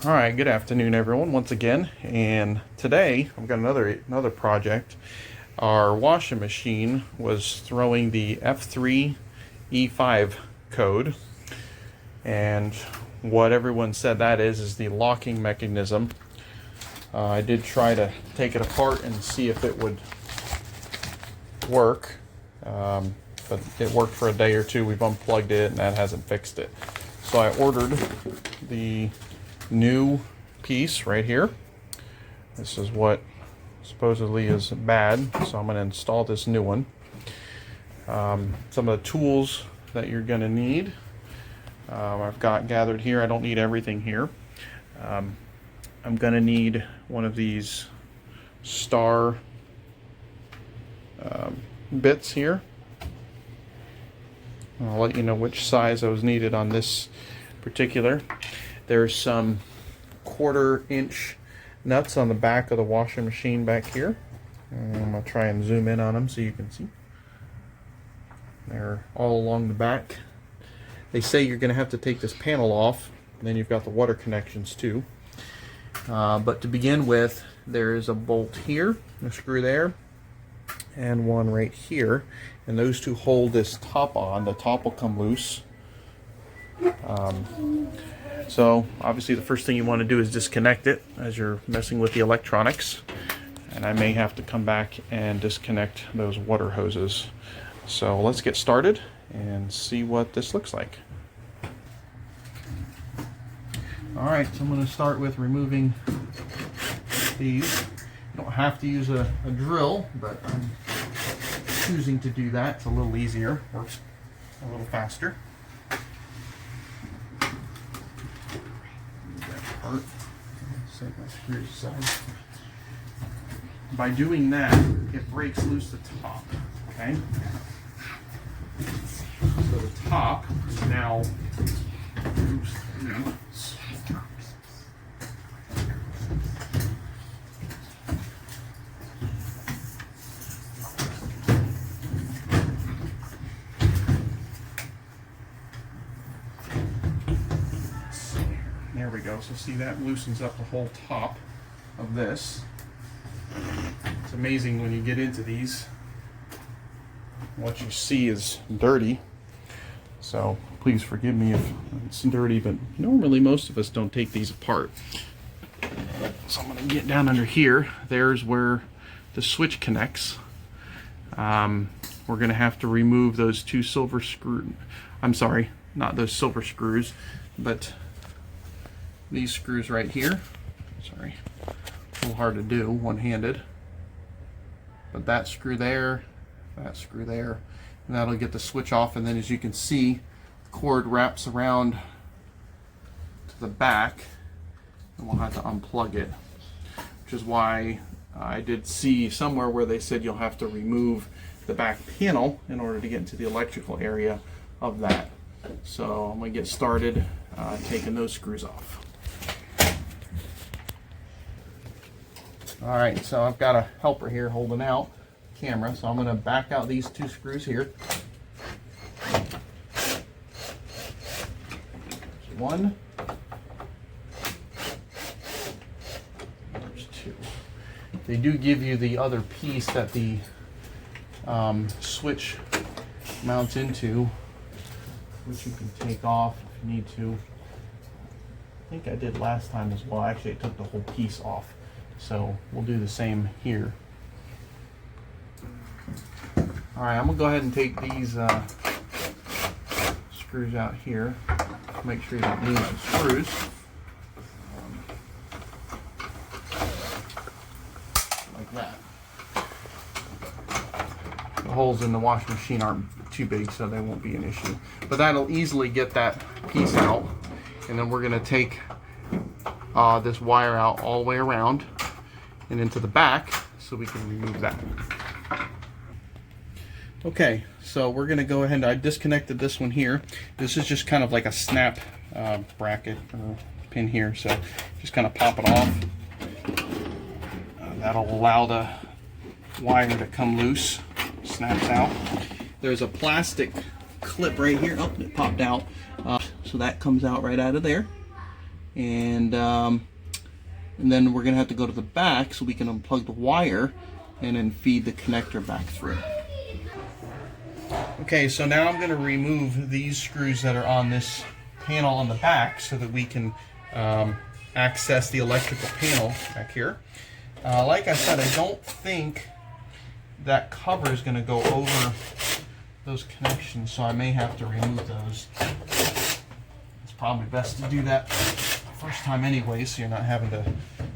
All right, good afternoon, everyone, once again. And today I've got another project. Our washing machine was throwing the F3 E5 code, and what everyone said that is the locking mechanism. I did try to take it apart and see if it would work, but it worked for a day or two. We've unplugged it, and that hasn't fixed it. So I ordered the new piece right here. This is what supposedly is bad, so I'm going to install this new one. Some of the tools that you're going to need, I've got gathered here. I don't need everything here. I'm going to need one of these star bits here. I'll let you know which size I was needed on this particular. There's some 1/4 inch nuts on the back of the washing machine back here. And I'm going to try and zoom in on them so you can see. They're all along the back. They say you're going to have to take this panel off, and then you've got the water connections too. But to begin with, there is a bolt here, a screw there, and one right here. And those two hold this top on. The top will come loose. So obviously the first thing you want to do is disconnect it as you're messing with the electronics, and I may have to come back and disconnect those water hoses. So let's get started and see what this looks like. Alright, so I'm going to start with removing these. You don't have to use a drill, but I'm choosing to do that. It's a little easier, works a little faster. Set my screws aside. By doing that, it breaks loose the top. Okay? So the top is now loose. There we go. So see, that loosens up the whole top of this. It's amazing when you get into these. What you see is dirty. So please forgive me if it's dirty, but normally most of us don't take these apart. So I'm going to get down under here. There's where the switch connects. We're going to have to remove those two silver screws. I'm sorry, not those silver screws, but these screws right here. Sorry, a little hard to do one-handed. But that screw there, and that'll get the switch off. And then as you can see, the cord wraps around to the back, and we'll have to unplug it, which is why I did see somewhere where they said you'll have to remove the back panel in order to get into the electrical area of that. So I'm going to get started taking those screws off. Alright, so I've got a helper here holding out the camera, so I'm going to back out these two screws here. There's one. There's two. They do give you the other piece that the switch mounts into, which you can take off if you need to. I think I did last time as well. Actually, I took the whole piece off. So we'll do the same here. Alright, I'm going to go ahead and take these screws out here. Make sure you don't lose the screws. Like that. The holes in the washing machine aren't too big, so they won't be an issue. But that'll easily get that piece out. And then we're going to take this wire out all the way around and into the back so we can remove that. Okay, so we're going to go ahead. I disconnected this one here. This is just kind of like a snap bracket or pin here, so just kind of pop it off. That'll allow the wire to come loose. Snaps out. There's a plastic clip right here. Oh, it popped out. So that comes out right out of there. and then we're gonna have to go to the back so we can unplug the wire and then feed the connector back through. Okay, so now I'm gonna remove these screws that are on this panel on the back so that we can access the electrical panel back here. Like I said, I don't think that cover is gonna go over those connections, so I may have to remove those. It's probably best to do that first time anyway, so you're not having to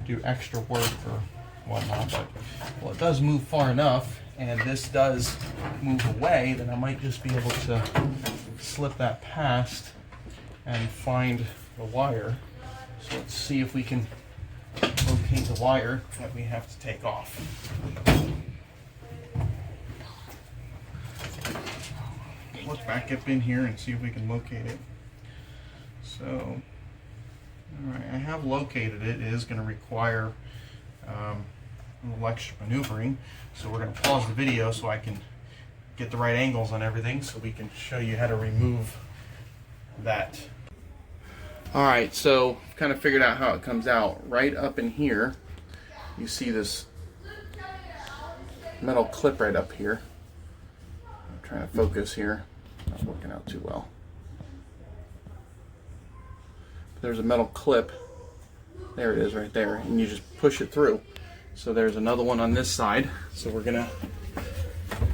do extra work or whatnot. But well, it does move far enough, and this does move away, then I might just be able to slip that past and find the wire. So let's see if we can locate the wire that we have to take off. Look back up in here and see if we can locate it. So, alright, I have located it. It is going to require a little extra maneuvering. So we're going to pause the video so I can get the right angles on everything so we can show you how to remove that. Alright, so I've kind of figured out how it comes out. Right up in here, you see this metal clip right up here. I'm trying to focus here. Not working out too well. There's a metal clip. There it is right there. And you just push it through. So there's another one on this side. So we're going to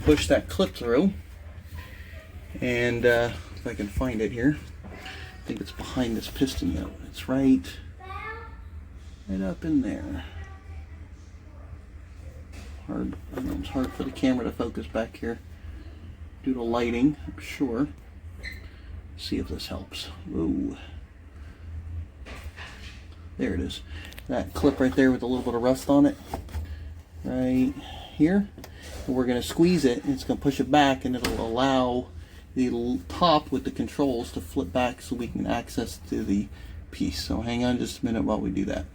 push that clip through. And if I can find it here. I think it's behind this piston yoke. It's right up in there. Hard. I know it's hard for the camera to focus back here due to lighting, I'm sure. See if this helps. Ooh. There it is. That clip right there with a little bit of rust on it. Right here. And we're going to squeeze it, and it's going to push it back, and it'll allow the top with the controls to flip back so we can access to the piece. So hang on just a minute while we do that.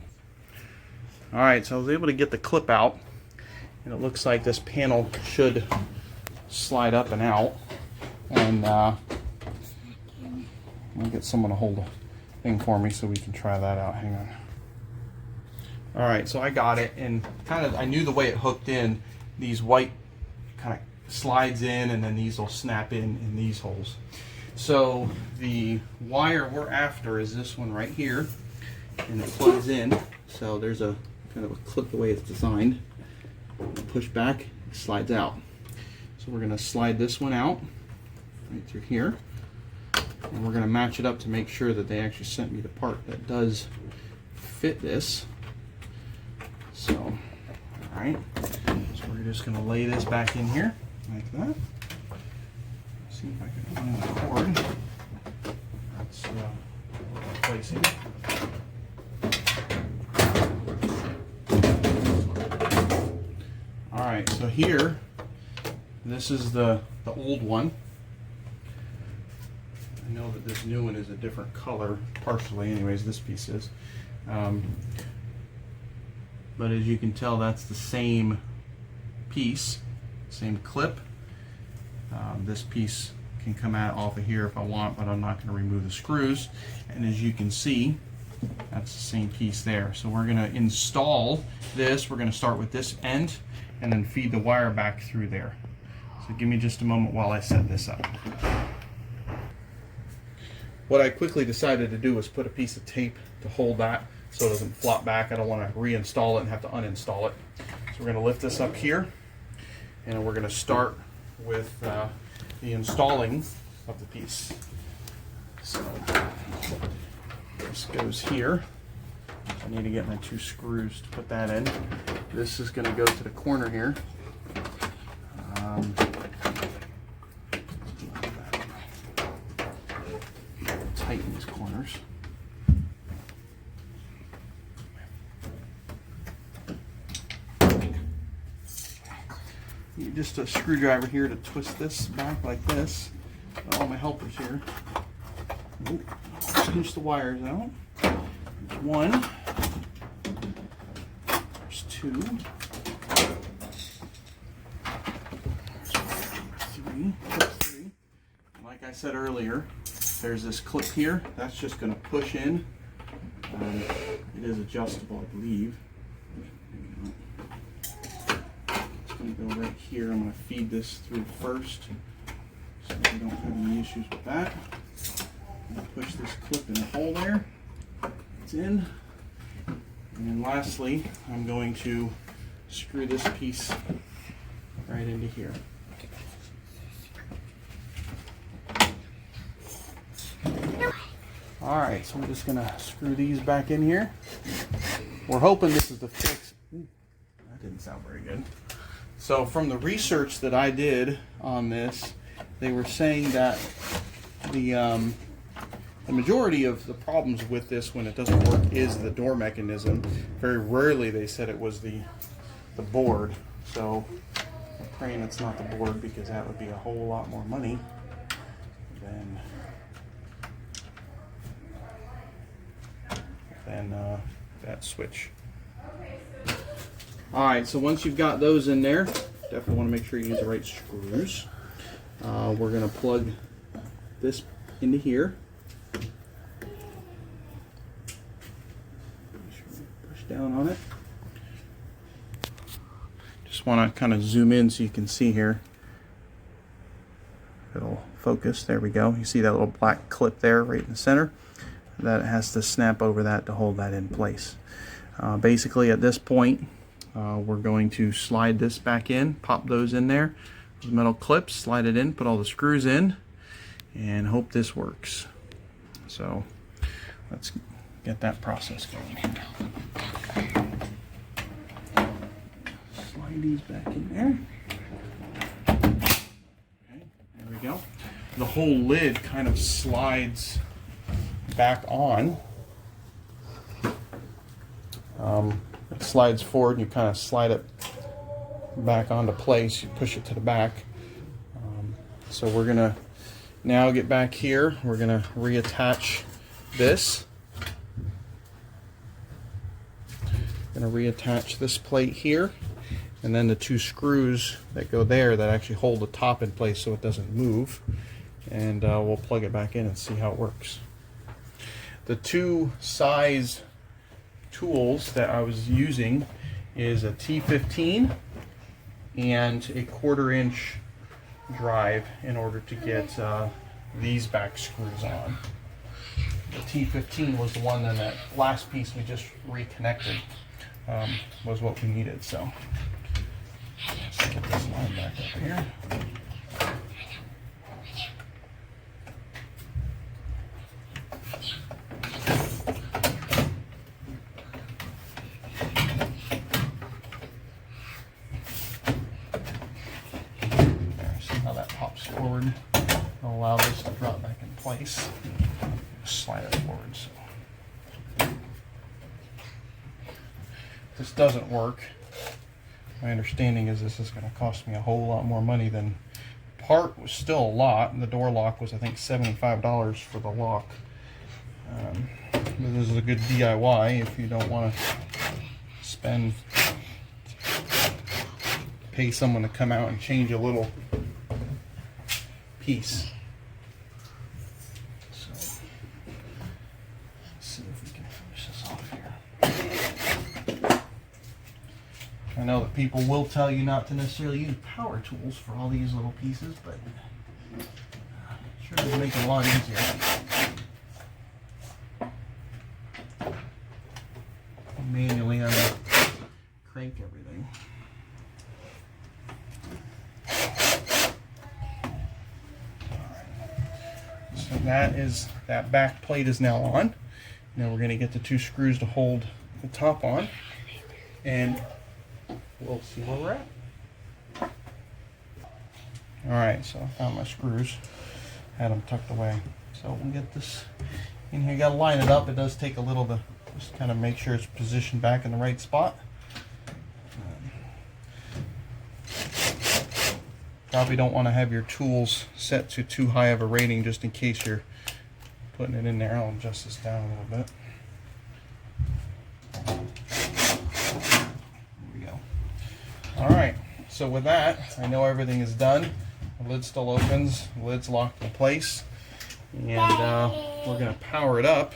Alright, so I was able to get the clip out, and it looks like this panel should slide up and out. And I'll get someone to hold a thing for me so we can try that out. Hang on. Alright, so I got it, and I knew the way it hooked in. These white kind of slides in, and then these will snap in these holes. So the wire we're after is this one right here, and it plugs in. So there's a kind of a clip the way it's designed. Push back, it slides out. So we're going to slide this one out right through here, and we're going to match it up to make sure that they actually sent me the part that does fit this. So, all right, so we're just going to lay this back in here like that. See if I can find the cord. That's replacing. All right, so here, this is the old one. I know that this new one is a different color, partially anyways, this piece is. But as you can tell, that's the same piece, same clip. This piece can come out off of here if I want, but I'm not going to remove the screws. And as you can see, that's the same piece there. So we're going to install this. We're going to start with this end and then feed the wire back through there. So give me just a moment while I set this up. What I quickly decided to do was put a piece of tape to hold that so it doesn't flop back. I don't want to reinstall it and have to uninstall it. So we're going to lift this up here, and we're going to start with the installing of the piece. So this goes here. I need to get my 2 screws to put that in. This is going to go to the corner here. Tighten these corners. Just a screwdriver here to twist this back like this. Got all my helpers here. Pinch the wires out. There's 1. There's 2. There's 3. Like I said earlier, there's this clip here. That's just going to push in It is adjustable, I believe. It's going to go right here. I'm going to feed this through first so we don't have any issues with that. I'm going to push this clip in the hole there. It's in. And then lastly, I'm going to screw this piece right into here. Alright, so I'm just going to screw these back in here. We're hoping this is the fix. Ooh, that didn't sound very good. So from the research that I did on this, they were saying that the majority of the problems with this when it doesn't work is the door mechanism. Very rarely they said it was the board. So I'm praying it's not the board, because that would be a whole lot more money than that switch. Alright, so once you've got those in there, definitely want to make sure you use the right screws. We're going to plug this into here. Push down on it. Just want to kind of zoom in so you can see here. It'll focus. There we go. You see that little black clip there right in the center? That has to snap over that to hold that in place. Basically at this point, we're going to slide this back in, pop those in there, those metal clips, slide it in, put all the screws in, and hope this works. So let's get that process going. Slide these back in there. Okay, there we go. The whole lid kind of slides back on. It slides forward, and you kind of slide it back onto place. You push it to the back. So we're gonna now get back here. We're gonna reattach this. Gonna reattach this plate here, and then the two screws that go there that actually hold the top in place so it doesn't move. And we'll plug it back in and see how it works. The two size tools that I was using is a T15 and a 1/4 inch drive in order to get these back screws on. The T15 was the one that last piece we just reconnected was what we needed. So let's get this line back up here. Forward, I'll allow this to drop back in place. Slide it forward. So if this doesn't work, my understanding is this is going to cost me a whole lot more money than part was still a lot. And the door lock was, I think, $75 for the lock. This is a good DIY if you don't want to pay someone to come out and change a little piece. So let's see if we can finish this off here. I know that people will tell you not to necessarily use power tools for all these little pieces, but it sure does make it a lot easier. Manually have to crank everything. That back plate is now on. Now we're going to get the two screws to hold the top on, and we'll see where we're at. Alright, so I found my screws, had them tucked away. So we'll get this in here. You got to line it up. It does take a little to just kind of make sure it's positioned back in the right spot. Probably don't want to have your tools set to too high of a rating just in case you're putting it in there. I'll adjust this down a little bit. There we go. Alright, so with that, I know everything is done. The lid still opens, the lid's locked in place, and we're going to power it up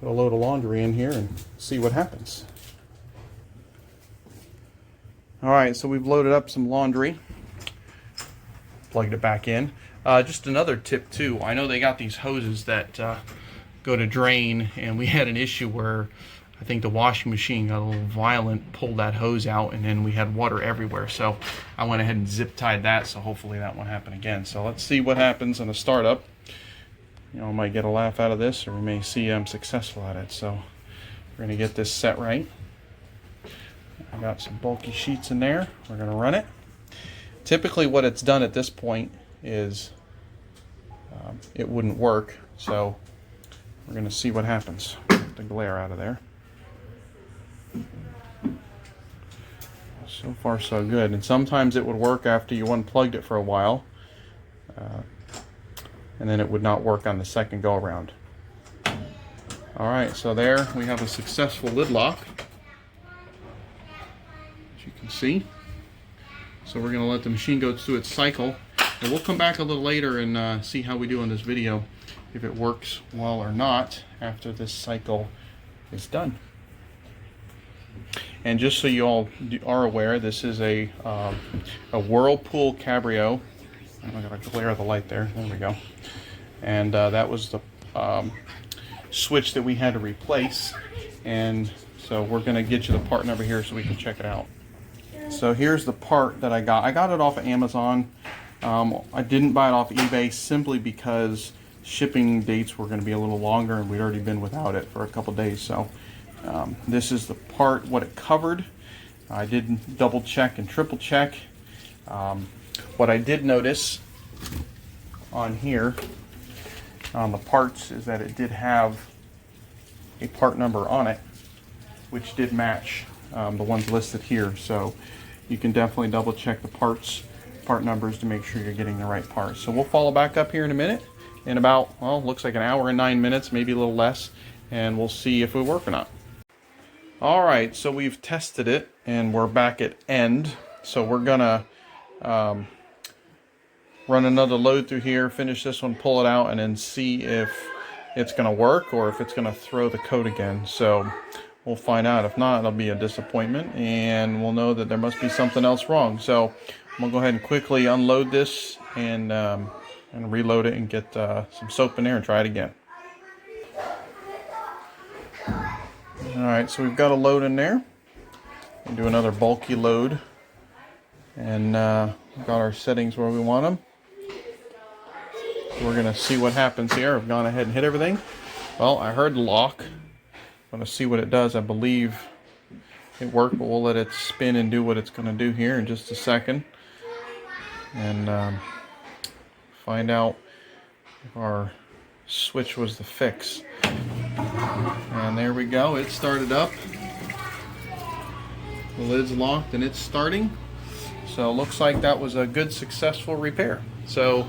Put a load of laundry in here and see what happens. All right, so we've loaded up some laundry, plugged it back in. Just another tip too, I know they got these hoses that go to drain, and we had an issue where I think the washing machine got a little violent, pulled that hose out, and then we had water everywhere. So I went ahead and zip tied that, so hopefully that won't happen again. So let's see what happens in a startup. You know, I might get a laugh out of this, or we may see I'm successful at it. So we're gonna get this set right. I got some bulky sheets in there. We're gonna run it. Typically what it's done at this point is it wouldn't work. So we're gonna see what happens. Get the glare out of there. So far so good, and sometimes it would work after you unplugged it for a while, and then it would not work on the second go around. Alright, so there we have a successful lid lock, as you can see. So we're going to let the machine go through its cycle, and we'll come back a little later and see how we do in this video, if it works well or not after this cycle is done. And just so you all are aware, this is a Whirlpool Cabrio. I'm going to glare the light there. There we go. And that was the switch that we had to replace. And so we're going to get you the part number here so we can check it out. So here's the part that I got. I got it off of Amazon. I didn't buy it off eBay simply because shipping dates were going to be a little longer, and we'd already been without it for a couple days. So this is the part, what it covered. I did double check and triple check. What I did notice on here on the parts is that it did have a part number on it, which did match the ones listed here. So you can definitely double check the part numbers to make sure you're getting the right parts. So we'll follow back up here in a minute, in about, well, looks like an hour and 9 minutes, maybe a little less, and we'll see if it work or not. Alright, so we've tested it and we're back at end. So we're gonna run another load through here, finish this one, pull it out, and then see if it's gonna work or if it's gonna throw the code again. So we'll find out. If not, it'll be a disappointment, and we'll know that there must be something else wrong. So I'm gonna go ahead and quickly unload this and reload it and get some soap in there and try it again. Alright, so we've got a load in there. We'll do another bulky load, and we've got our settings where we want them. We're going to see what happens here. I've gone ahead and hit everything. Well, I heard lock. I'm going to see what it does. I believe it worked, but we'll let it spin and do what it's going to do here in just a second, and find out if our switch was the fix. And there we go, it started up. The lid's locked and it's starting. So it looks like that was a good, successful repair. So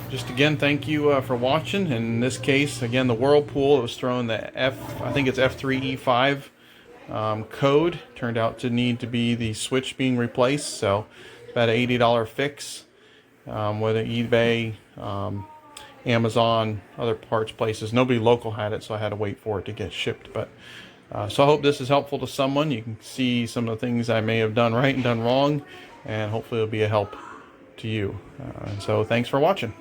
just again, thank you for watching. In this case, again, the Whirlpool, it was throwing the I think it's F3E5 code. Turned out to need to be the switch being replaced. So it's about an $80 fix. Whether eBay, Amazon, other parts places. Nobody local had it, so I had to wait for it to get shipped. But so I hope this is helpful to someone. You can see some of the things I may have done right and done wrong, and hopefully it'll be a help to you. So thanks for watching.